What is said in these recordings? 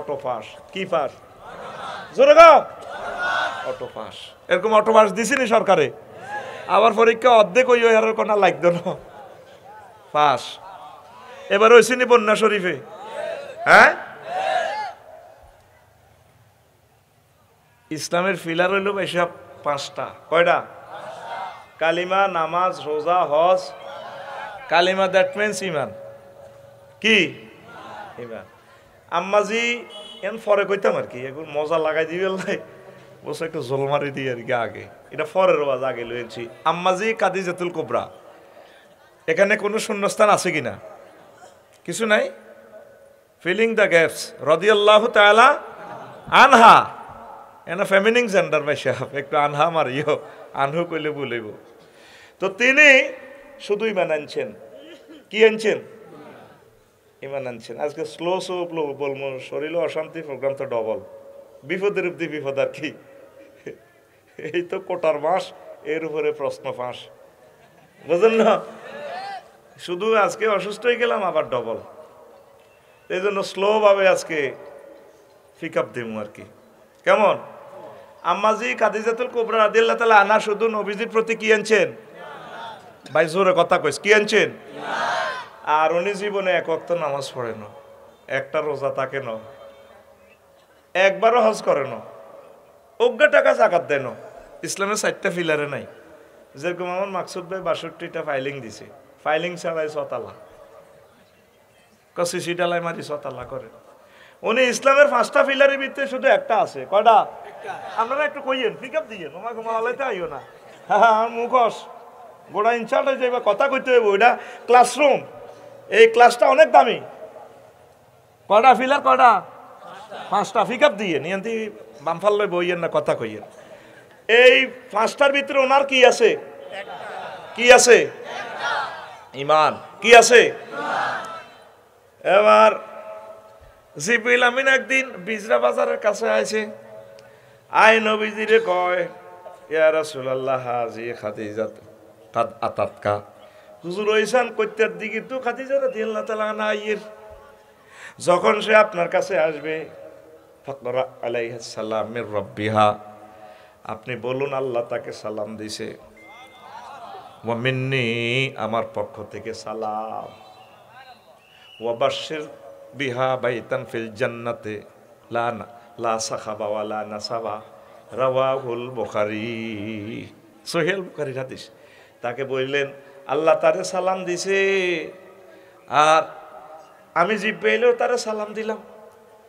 Auto pass. কি pass? জোরে গাও। Auto pass. এরকম অটো পাস দিছিনি সরকারে? আবার পরীক্ষা অর্ধেক ওই আর কোনা লাগতো না, পাস। এবার হয়েছিনি বন্যা শরীফে? হ্যাঁ, ইসলামের ফিলার হইল এসব 5টা। কয়টা? কালিমা, নামাজ, রোজা, হজ। কালিমা দ্যাট মিন্স ইমান। কি? ইমান। আম্মাজি এন ফরে কইতাম আর কি, এখন মজা লাগাই দিবে লাই বসে একটু জল মারি দিই আর কি। আগে এটা ফরের ওয়াজ, আগে লয়েছি। আম্মাজি কাদিজাতুল কুবরা, এখানে কোনো শূন্যস্থান আছে কিনা? কিছু নাই। ফিলিং দ্য গ্যাপস রাদিয়াল্লাহু তাআলা আনহা। এনা ফেমিনিন জেন্ডার ভাই সাহেব, একটু আনহা মারিও, আনহু কইলে বলিব। তো তিনি শুধু ইমান আনছেন। কি আনছেন? ইমান আনছেন। আজকে স্লো বলবো, শরীর অশান্তি, প্রোগ্রাম তো ডবল। বিপদের উপদি বিপদ আর কি। এই তো কোটার মাস, এর উপরে প্রশ্ন ফাঁস, বুঝলেন না? শুধু আজকে অসুস্থ হয়ে গেলাম, আবার ডবল। এই জন্য স্লো ভাবে আজকে পিক আপ দেবো আর কি। কেমন? আম্মাজি কাদিজাতুল কুবরা রাদিয়াল্লাহু তাআলা আনহা শুধু নবীজির প্রতি কি আনছেন? ভাই জোরে কথা কইস, কি আনছেন? আর উনি জীবনে এক ওয়াক্ত নামাজ পড়ে না, একটা রোজা থাকে না, একবারও হজ করে না, অজ্ঞা টাকা জাকাত দেয় না। ইসলামের 4টা ফিলারে নাই। যেরকম আমার মাকসুদ ভাই 62টা ফাইলিং দিছে, ফাইলিং ছাড়াই 6 তালা, কসিসি ডালাই মারি 6 তালা করে। উনি ইসলামের 5টা ফিলারের ভিতরে শুধু একটা আছে। কয়টা? আপনারা একটু কইয়েন, পিক আপ দিয়েন, ওমা ঘুমা হলাইতে আইও না। হ্যাঁ, মুখস গোড়া ইনচার্জ হয়ে যাইবা, কথা কইতে হইব। ওইটা ক্লাসরুম, এই ক্লাসটা অনেক দামি। কয়টা ফিলার? কয়টা? 5টা। পিক আপ দিয়ে নিয়ন্তি বামফাল লই বইয়েন না, কথা কইয়েন। এই 5টার ভিতরে ওনার কি আছে? কি আছে? ইমান। কি আছে? এবার জিবরিল আমিন একদিন বিজরা বাজারের কাছে আইছে, আয় নবীজিরে কয়, ইয়া রাসূলুল্লাহ হাজি খাদিজাত কাদ আতাতকা। হুজুর ওইসান কইতার দিকে তো খাদিজা রাদিয়াল্লাহু তাআলা আনহা আইয়ের। যখন সে আপনার কাছে আসবে, ফাকরা আলাইহিস সালাম মির রাব্বিহা, আপনি বলুন আল্লাহ তাকে সালাম দিছে, ওয়া মিন্নি, আমার পক্ষ থেকে সালাম, ওয়া বাশশির বিহা বাইতান ফিল জান্নাতে লা সাখাবা ওয়া লা নাসাবা, রাওয়াহুল বুখারী। সহিহ বুখারীর হাদিস। তাকে বললেন আল্লাহ তারে সালাম দিছে, আর আমি জিব্রাইলও তারে সালাম দিলাম।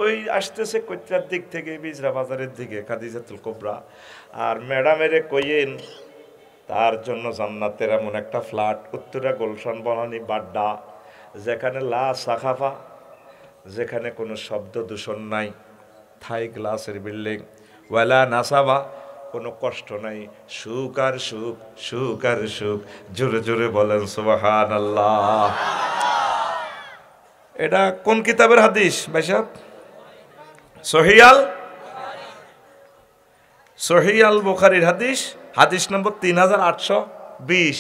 ওই আসতেছে কৈত্রার দিক থেকে, বিজরা বাজারের দিকে খাদিজাতুল কুবরা। আর ম্যাডামেরে কইয়েন তার জন্য জান্নাতের এমন একটা ফ্ল্যাট, উত্তরা গুলশান বনানী বাড্ডা, যেখানে লা সাখাফা, যেখানে কোনো শব্দ দূষণ নাই, থাই গ্লাসের বিল্ডিং, ওয়ালা নাসাবা, কোনো কষ্ট নাই, সুখ আর সুখ, সুখ আর সুখ। জোরে জোরে বলেন সুবহানাল্লাহ। এটা কোন কিতাবের হাদিস ভাই সাহেব? সহিহ আল বুখারীর হাদিস, হাদিস নম্বর 3820।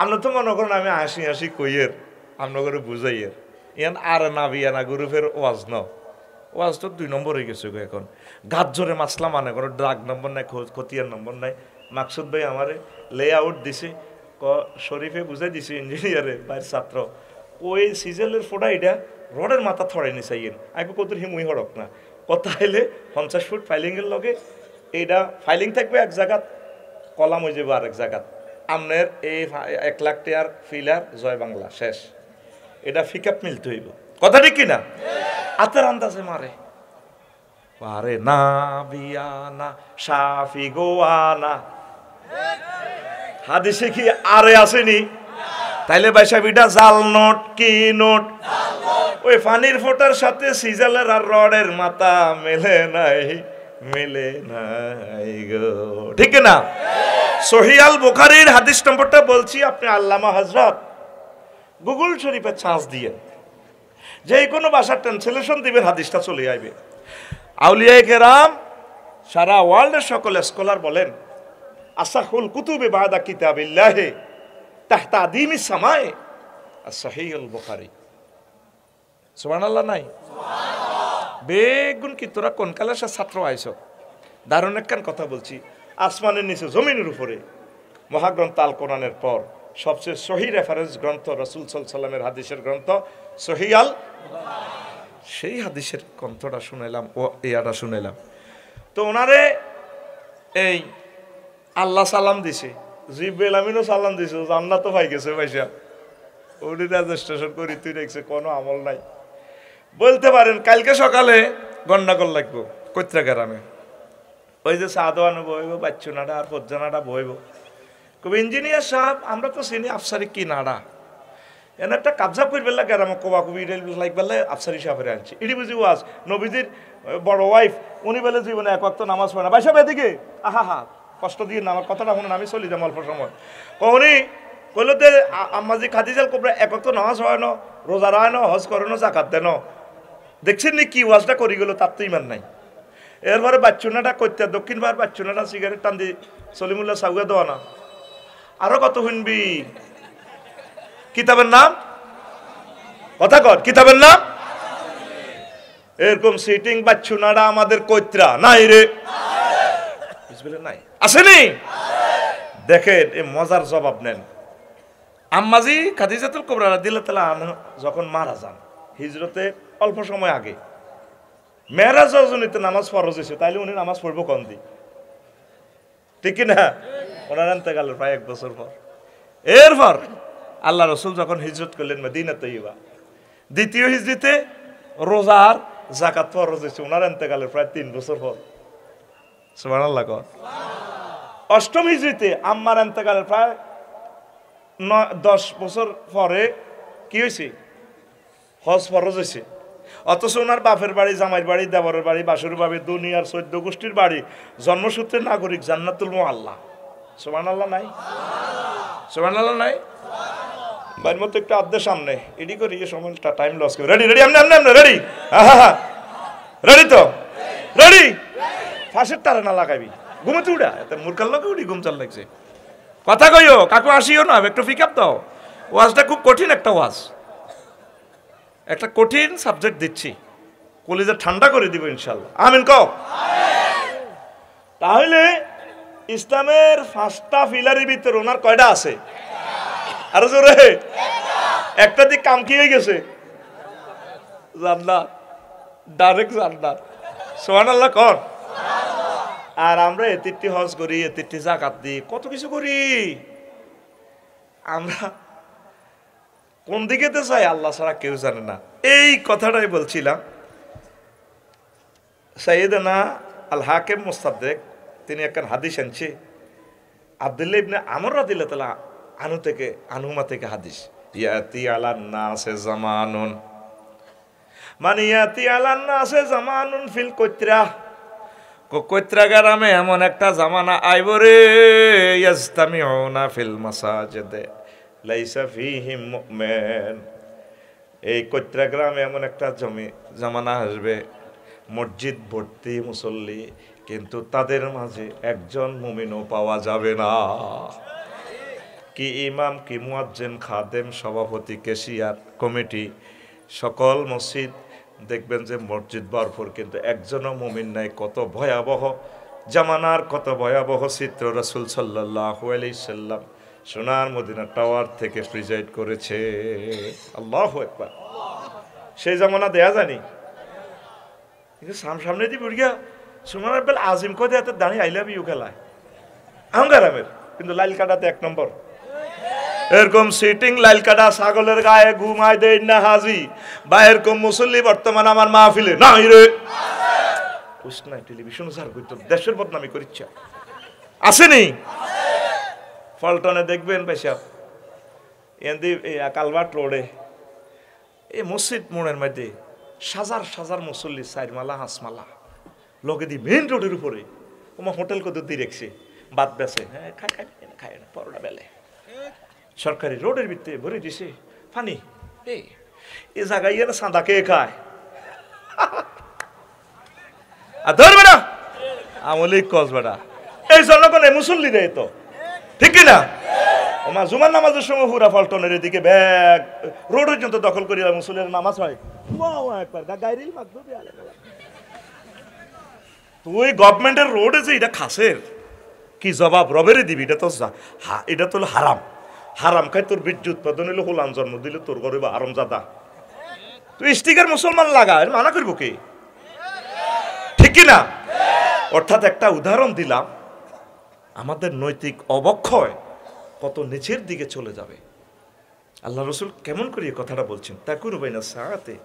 আমরা তো মনে করেন আমি হাসি হাসি কইয়ের, আপনার করে বুঝাইয়ের, ইয়ান আর না বিয়ানা গ্রুপের ওয়াজ ন, ওয়াজ তো 2 নম্বর হয়ে গেছে এখন। গাছ জোরে মাসলা মানে কোনো ড্রাগ নম্বর নাই, খতিয়ার নম্বর নাই। মাকসুদ ভাই আমারে লে আউট দিছে, শরীফে বুঝাই দিছে, ইঞ্জিনিয়ারে বাইরের ছাত্র, ওই সিজেলের ফোটা এটা রডের মাথা থড়াই নিচাইয়েন। আমি কত হিমুই হড়ক না, কথা হইলে 50 ফুট ফাইলিংয়ের লগে এইটা ফাইলিং থাকবে এক জায়গাত, কলাম হয়ে যাবে আরেক জায়গাত। আপনার এই 1 লাখ টাকার ফিলার জয় বাংলা শেষ, এটা ফিকআপ মিলতে হইব। কথা ঠিক কিনা? আতের আন্দাজে মারে, আরে না বিয়ানা সাফি গোয়ানা, হাদিসে কি আরে আসেনি? তাইলে ভাই সাহেব এটা জাল নোট, কি নোট? ওই পানির ফোটার সাথে সিজালের আর রডের মাথা মেলে নাই, মেলে নাই গো, ঠিক না? সহিহ আল বুখারীর হাদিস নম্বরটা বলছি, আপনি আল্লামা হযরত গুগল শরীফে চার্জ দিয়ে যে কোনো ভাষার ট্রান্সলেশন দিবেন, হাদিসটা চলে আসবে। আউলিয়ায়ে কেরাম, সারা ওয়ার্ল্ডের সকল স্কলার বলেন, আসাহুল কুতুবে বাদা কিতাবিল্লাহি তাহতা আদিমিস সামায়ে সহিহুল বুখারী। সুবহানাল্লাহ নাই? সুবহানাল্লাহ। বেগুন কি তোরা কোন ক্লাসের ছাত্র আইস? দারুণ একখান কথা বলছি। আসমানের নিচে জমিনের উপরে মহাগ্রন্থ আল কোরআনের পর সবচেয়ে সহি রেফারেন্স গ্রন্থ রাসূল সাল্লাল্লাহু আলাইহি ওয়াসাল্লামের হাদিসের গ্রন্থ সহি আল, সেই হাদিসের গ্রন্থটা শুনাইলাম ও ইয়াটা শুনাইলাম। তো ওনারে এই আল্লাহ সালাম দিছে, জিব্রাইল আমিনও সালাম দিছে, জান্নাত পাই গেছে পয়সা। উনি রেজিস্ট্রেশন করি তুই দেখছে কোনো আমল নাই। বলতে পারেন কালকে সকালে গন্ডাগোল লাগবো কৈত্রা গ্রামে, ওই যে চা দোয়ানো বইব, বাচ্চুনাটা আর পজ্জানাটা বইব। কবি ইঞ্জিনিয়ার সাহেব আমরা তো চিনি আফসারি কি নাড়া, এনে একটা কাবজা করবে গ্রামে কবা কবি লাগবে আফসারি সাহেবের আনছি। ইডি বুঝি ওয়াজ নবীজির বড় ওয়াইফ, উনি বলে জীবনে এক ওয়াক্ত নামাজ পড়ে না। বাইসা এদিকে আহা হা কষ্ট দিয়ে আমার কথাটা শুনুন, আমি চলি যাম অল্প সময়। উনি কইলো যে আম্মাজি খাদিজাল কোবরা এক ওয়াক্ত নামাজ হয় না, রোজা রায় না, হজ করে না, জাকাত দেন। দেখছেন নি কি ওয়াজটা করি গেল, তার তো ইমান নাই। এরপরে বাচ্চুনাটা করতে দক্ষিণ ভার বাচ্চুনাটা সিগারেট টান দিয়ে সলিমুল্লাহ সাউগা দেওয়া না। আরো কত শুনবি? কিতাবের নাম কথা কর, কিতাবের নাম। এরকম সিটিং বাচ্চুনাটা আমাদের কৈত্রা নাই রে, নাই আসেনি। দেখেন এই মজার জবাব নেন। আম্মাজি খাদিজাতুল কুবরা রাদিয়াল্লাহু আনহা যখন মারা যান হিজরতে অল্প সময় আগে, মেরাজ রজনীতে নামাজ ফরজ হয়েছে, তাইলে উনি নামাজ পড়বো কোন দিন? ঠিক না? ওনার ইন্তেকালের প্রায় 1 বছর পর। এরপর আল্লাহ রসুল যখন হিজরত করলেন মদিনা তৈয়বা, দ্বিতীয় হিজরিতে রোজার যাকাত ফরজ হয়েছে ওনার ইন্তেকালের প্রায় 3 বছর পর। সুবহানাল্লাহ। অষ্টম হিজরিতে আম্মার ইন্তেকালের প্রায় 10 বছর পরে কি হয়েছে? হজ ফরজ হয়েছে। অথচ ওনার বাপের বাড়ি, জামাইয়ের বাড়ি, দেবরের বাড়ি, বাসুর বাড়ি, দুনিয়ার 14 গোষ্ঠীর বাড়ি, জন্মসূত্রের নাগরিক, জান্নাতুল মুআল্লা। সুবহানাল্লাহ নাই? সুবহানাল্লাহ নাই? ভাইয়ের মতো একটু আদ্যের সামনে এডি করি, সময়টা টাইম লস করি। রেডি রেডি, আমনে রেডি? হ্যাঁ রেডি তো? রেডি? ফাঁসের তারা না লাগাবি, ঘুমে তুড়া এত মূর্খার লোক উঠি ঘুম চাল লাগছে। কথা কইও, কাকু আসিও না, একটু পিক আপ দাও। ওয়াজটা খুব কঠিন একটা ওয়াজ, একটা কঠিন সাবজেক্ট দিচ্ছি, কলিজা ঠান্ডা করে দিব ইনশাল্লাহ। আমিন কও। তাহলে ইসলামের 5টা পিলারের ভিতরে ওনার কয়টা আছে? আরো জোরে। একটা দিক কাম কি হয়ে গেছে? জান্নাত, ডাইরেক্ট জান্নাত। সুবহানাল্লাহ কর। আর আমরা এতিরটি হজ করি, এতিরটি যাকাত দিই, কত কিছু করি। আমরা কোন দিকেতে চাই আল্লাহ ছাড়া কেউ জানে না। এই কথাটাই বলছিলাম। সাইয়েদনা আল হাকিম মুস্তাদরিক তিনি একটা হাদিস আনছে, আব্দুল্লাহ ইবনে আমর রাদিয়াল্লাহু তাআলা আনহুমা থেকে হাদিস। ইয়াতি আলান নাসে জামানুন, মানে ইয়াতি আলান নাসে জামানুন ফিল কৈত্রা, কৈত্রা গ্রামে এমন একটা জামানা আইব রে, ইয়াজতামিউনা ফিল মাসাজিদে লাইসা ফিহিম মুমিন। এই কৈত্রা গ্রামে এমন একটা জামানা আসবে, মসজিদ ভর্তি মুসল্লি, কিন্তু তাদের মাঝে একজন মুমিনও পাওয়া যাবে না। কি ইমাম, কি মুয়াজ্জিন, খাদেম, সভাপতি, ক্যাশিয়ার, কমিটি, সকল মসজিদ দেখবেন যে মসজিদ ভরপুর, কিন্তু একজনও মুমিন নাই। কত ভয়াবহ জামানার, কত ভয়াবহ চিত্র রাসূল সাল্লাল্লাহু আলাইহি সাল্লাম সোনার মদিনা টাওয়ার থেকে প্রিজাইড করেছে। আল্লাহু আকবার। সেই জামানা দেয়া জানি, কিন্তু সামনে দিয়ে বুড়িয়া সোনার বেল আজিম কদে এত দাঁড়িয়ে আই লাভ ইউ খেলায় আহঙ্গারামের, কিন্তু লাইল কাটাতে 1 নম্বর। এরকম সিটিং লাইল কাটা ছাগলের গায়ে ঘুমায় দেয় না হাজি, বা এরকম মুসল্লি বর্তমান আমার মাহফিলে নাই রে। নাই টেলিভিশন সার করতো, দেশের বদনামি করিচ্ছে আসেনি। ফলটনে দেখবেন পেশাব এদি কালভার্ট রোডে, এই মসজিদ মোড়ের মধ্যে সাজার সাজার মুসল্লি, 4 মালা 5 মালা লোকে দি মেইন রোডের উপরে। ওমা হোটেল কত দিয়ে রেখছে, বাদ বেছে, হ্যাঁ খায় না পরোটা বেলে সরকারি রোডের ভিতরে ভরে দিছে পানি। এই জায়গায় না সাদা কে খায়, আর ধরবে না আমলি কস বেটা, এই জনগণে মুসল্লি দেয় তো, ঠিক কিনা? ওমা জুমার নামাজের সময় পুরা ফলটনের এদিকে ব্যাগ রোড পর্যন্ত দখল করিয়া মুসল্লির নামাজ হয়। তুই গভর্নমেন্টের রোড আছে এটা খাসের কি জবাব রবেরে দিবি? এটা তো এটা তো হারাম। হারাম খাই তোর বীর্য উৎপাদন হইলে হোলান জন্ম দিলে তোর ঘরে বা আরাম জাদা। তুই স্টিকার মুসলমান লাগা, মানা করবো কে? ঠিক কিনা? অর্থাৎ একটা উদাহরণ দিলাম, আমাদের নৈতিক অবক্ষয় কত নিচের দিকে চলে যাবে। আল্লাহ রসুল কেমন করে এই কথাটা বলছেন? তাকুনু বাইনা সাআতে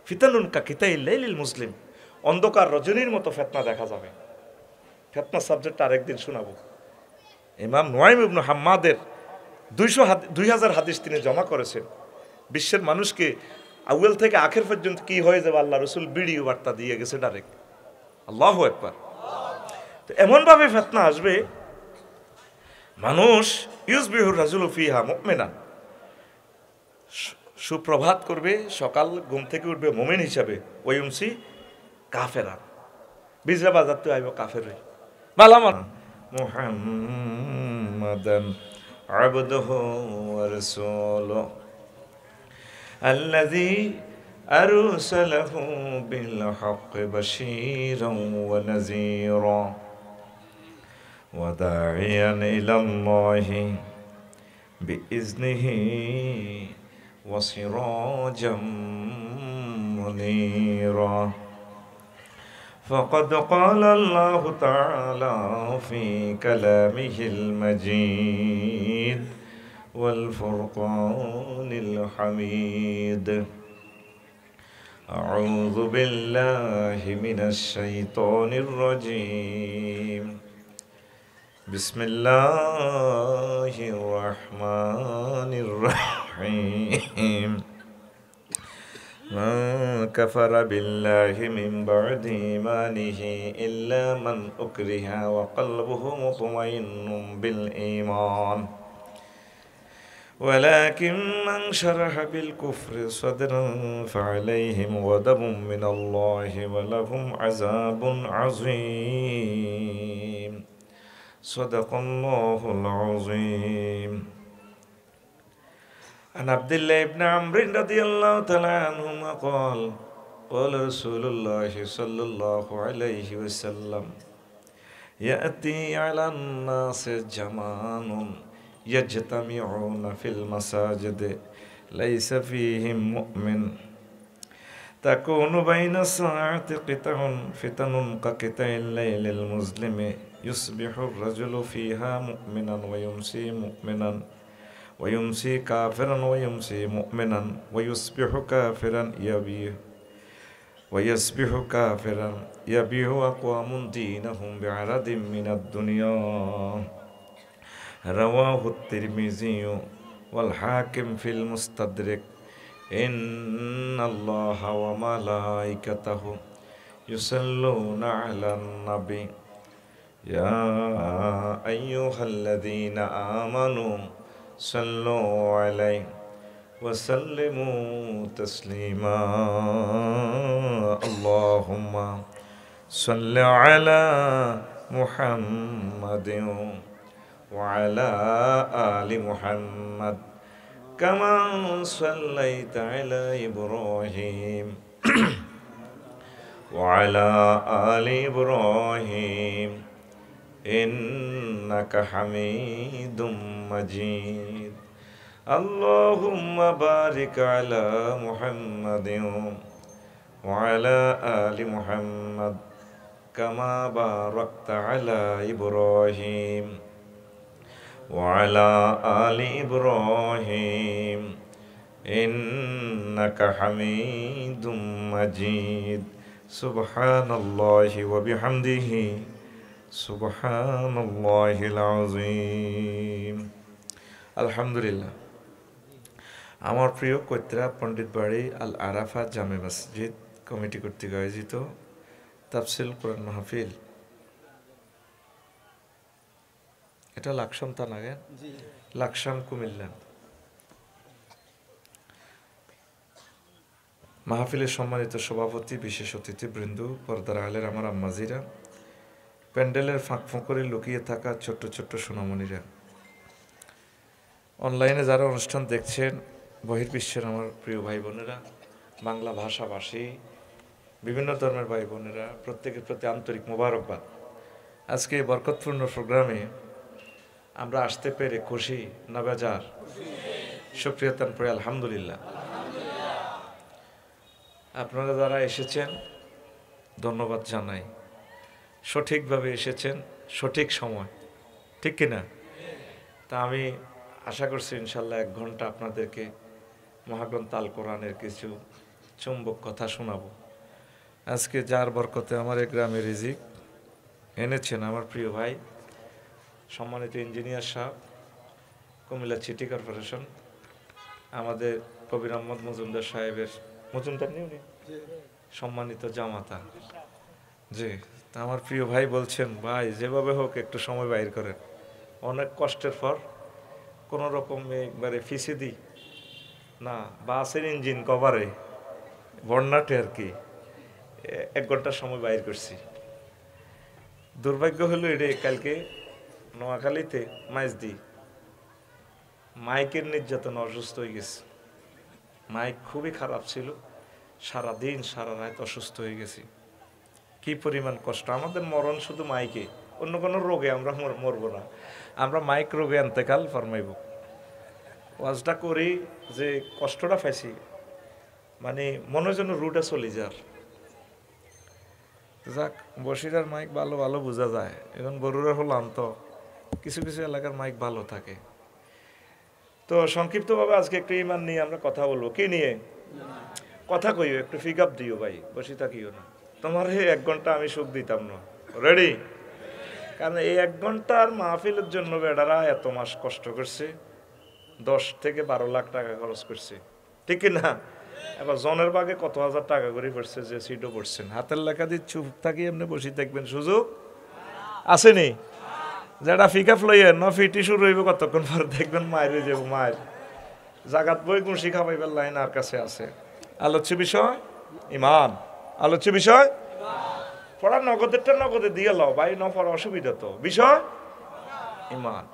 ফিতানুন কাকিতাইল লাইলিল মুসলিম, অন্ধকার রজনীর মতো ফিতনা দেখা যাবে। ফিতনা সাবজেক্ট আরেকদিন শোনাবো। ইমাম নুয়াইম ইবনে হাম্মাদের 2000 হাদিস তিনি জমা করেছেন। বিশ্বের মানুষকে আউয়াল থেকে আখের পর্যন্ত কি হয়ে যাবে আল্লাহ রসুল ভিডিও বার্তা দিয়ে গেছে ডাইরেক্ট। আল্লাহু আকবার। তো এমনভাবে ফিতনা আসবে, মানুষ ইউসবিহুর রাজুলু ফিহা মুমিনান, সুপ্রভাত করবে, সকাল ঘুম থেকে উঠবে মুমিন হিসাবে, ওয়ুমসি কাফেরান, বিজরা বাজার তো আইব কাফের হই। মালামান মুহাম্মাদান আবদুহু ওয়া রাসূলুহু আল্লাযী আরসালাহু বিল হাক্কি বাশীরান ওয়া নাযীরা ওয়া দাঈয়ান ইলাল্লাহি বিইজনিহি ওয়া সিরাজাম মুনীরা। فقد قال الله تعالى في كلامه المجيد والفرقان الحميد: أعوذ بالله من الشيطان الرجيم، بسم الله الرحمن الرحيم. من كفر بالله من بعد إيمانه إلا من أكره وقلبه مطمئن بالإيمان ولكن من شرح بالكفر صدرا فعليهم غضب من الله ولهم عذاب عظيم. صدق الله العظيم. عن عبد الله بن عمرو رضي الله تعالى عنهما قال: قال رسول الله صلى الله عليه وسلم: يأتي على الناس زمان يجتمعون في المساجد ليس فيهم مؤمن تكون بين الساعة قطع فتن كقطع الليل المظلم يصبح الرجل فيها مؤمنا ويمسي مؤمنا ويمسي كافرا ويمسي مؤمنا ويصبح كافرا يبيع أقوام دينهم بعرض من الدنيا. رواه الترمذي والحاكم في المستدرك. إن الله وملائكته يصلون على النبي يا أيها الذين آمنوا صلوا عليه وسلموا تسليما. اللهم صل على محمد وعلى آل محمد كما صليت على إبراهيم وعلى آل إبراهيم إنك حميد مجيد. اللهم بارك على محمد وعلى آل محمد كما باركت على إبراهيم وعلى آل إبراهيم إنك حميد مجيد. سبحان الله وبحمده سبحان الله العظيم. আলহামদুলিল্লাহ। আমার প্রিয় কৈত্রা পণ্ডিত বাড়ি আল আরাফা জামে মসজিদ কমিটি কর্তৃক আয়োজিত তাফসিল কোরআন মাহফিল, এটা লাকসাম থানাগে লাকসাম কুমিল্লা। মাহফিলের সম্মানিত সভাপতি, বিশেষ অতিথিবৃন্দ, পর্দার আলের আমার আম্মাজিরা, প্যান্ডেলের ফাঁক ফোঁকরে লুকিয়ে থাকা ছোট্ট ছোট্ট সোনামণিরা, অনলাইনে যারা অনুষ্ঠান দেখছেন, বহির্বিশ্বের আমার প্রিয় ভাই বোনেরা, বাংলা ভাষাভাষী বিভিন্ন ধর্মের ভাই বোনেরা, প্রত্যেকের প্রতি আন্তরিক মোবারকবাদ। আজকে এই বরকতপূর্ণ প্রোগ্রামে আমরা আসতে পেরে খুশি না বেজার? শুকরিয়াতান পড়ে আলহামদুলিল্লাহ। আপনারা যারা এসেছেন ধন্যবাদ জানাই। সঠিকভাবে এসেছেন, সঠিক সময়, ঠিক কিনা? তা আমি আশা করছি ইনশাল্লাহ 1 ঘন্টা আপনাদেরকে মহাগ্রন্থ আল কোরআনের কিছু চুম্বক কথা শোনাবো। আজকে যার বরকতে আমার এই গ্রামে রিজিক এনেছেন আমার প্রিয় ভাই সম্মানিত ইঞ্জিনিয়ার সাহেব, কুমিল্লা সিটি কর্পোরেশন, আমাদের কবির আহমদ মজুমদার সাহেবের মজুমদার নিয়ে সম্মানিত জামাতা। জি, তা আমার প্রিয় ভাই বলছেন, ভাই যেভাবে হোক একটু সময় বাইর করেন। অনেক কষ্টের পর কোনো রকম একবারে ফিসে দিই না, বাসের ইঞ্জিন কভারে বর্ণাটে আর কি 1 ঘন্টার সময় বাইর করছি। দুর্ভাগ্য হলো এটা, কালকে নোয়াখালীতে মাইকের নির্যাতন অসুস্থ হয়ে গেছে। মাইক খুবই খারাপ ছিল, সারাদিন সারা রাত অসুস্থ হয়ে গেছি। কি পরিমাণ কষ্ট! আমাদের মরণ শুধু মাইকে, অন্য কোনো রোগে আমরা মরবো না, আমরা মাইক রোগে এন্তেকাল ফরমাইব। ওয়াজটা করি যে কষ্টটা পাইছি, মানে মনে যেন রুটা চলে যার। যাক, বসিরার মাইক ভালো ভালো বোঝা যায়, এখন বরুড়া হলাম তো কিছু কিছু এলাকার মাইক ভালো থাকে। তো সংক্ষিপ্তভাবে আজকে একটু ইমান নিয়ে আমরা কথা বলবো। কি নিয়ে কথা কইও? একটু পিক আপ দিও ভাই, বসে থাকিও না। তোমার এই 1 ঘন্টা আমি সুখ দিতাম না। রেডি? কারণ এই 1 ঘন্টার মাহফিলের জন্য বেডারা এত মাস কষ্ট করছে, 10 থেকে 12 লাখ টাকা খরচ করছে, ঠিক না? এবার জনের বাগে কত হাজার টাকা করে পড়ছে, যে সিটও পড়ছেন। হাতের লেখা দিয়ে চুপ থাকি এমনি বসে দেখবেন, সুযোগ আসেনি। যেটা পিক আপ লইয়ে ফিটি শুরু হইব, কতক্ষণ পর দেখবেন মায়ের হয়ে যাবো। মায়ের জাগাত বই গুঁষি খাবাইবার লাইন আর কাছে আছে। আলোচ্য বিষয় ইমান। আলোচ্য বিষয় পড়া, নগদেরটা নগদে দিয়ে লও ভাই, ন পড়া অসুবিধা তো। বিষয় ইমান।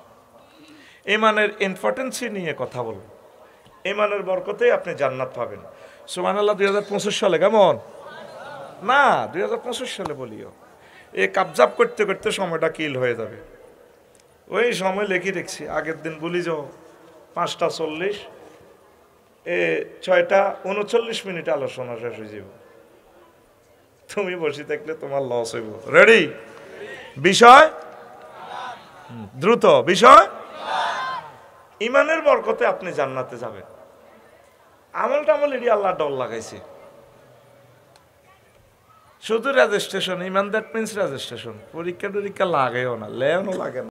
ইমানের ইম্পর্টেন্সি নিয়ে কথা বলবো। ইমানের বরকতে আপনি জান্নাত পাবেন। সুবহানাল্লাহ। 2025 সালে কেমন না, 2025 সালে বলিও। এই কাবজাব করতে করতে সময়টা কিল হয়ে যাবে। ওই সময় লিখে দেখছি, আগের দিন বলি যাও 5টা 40, 6টা 39 মিনিট আলোচনা শেষ হয়ে যাব। তুমি বসে থাকলে তোমার লস হইব। রেডি? বিষয় দ্রুত। বিষয় ইমানের বরকতে আপনি জান্নাতে যাবেন। আমলটা এটি আল্লাহ ডর লাগাইছে। শুধু registration, Iman that means registration. পরীক্ষা টরীক্ষা লাগেও না, লেও লাগে না।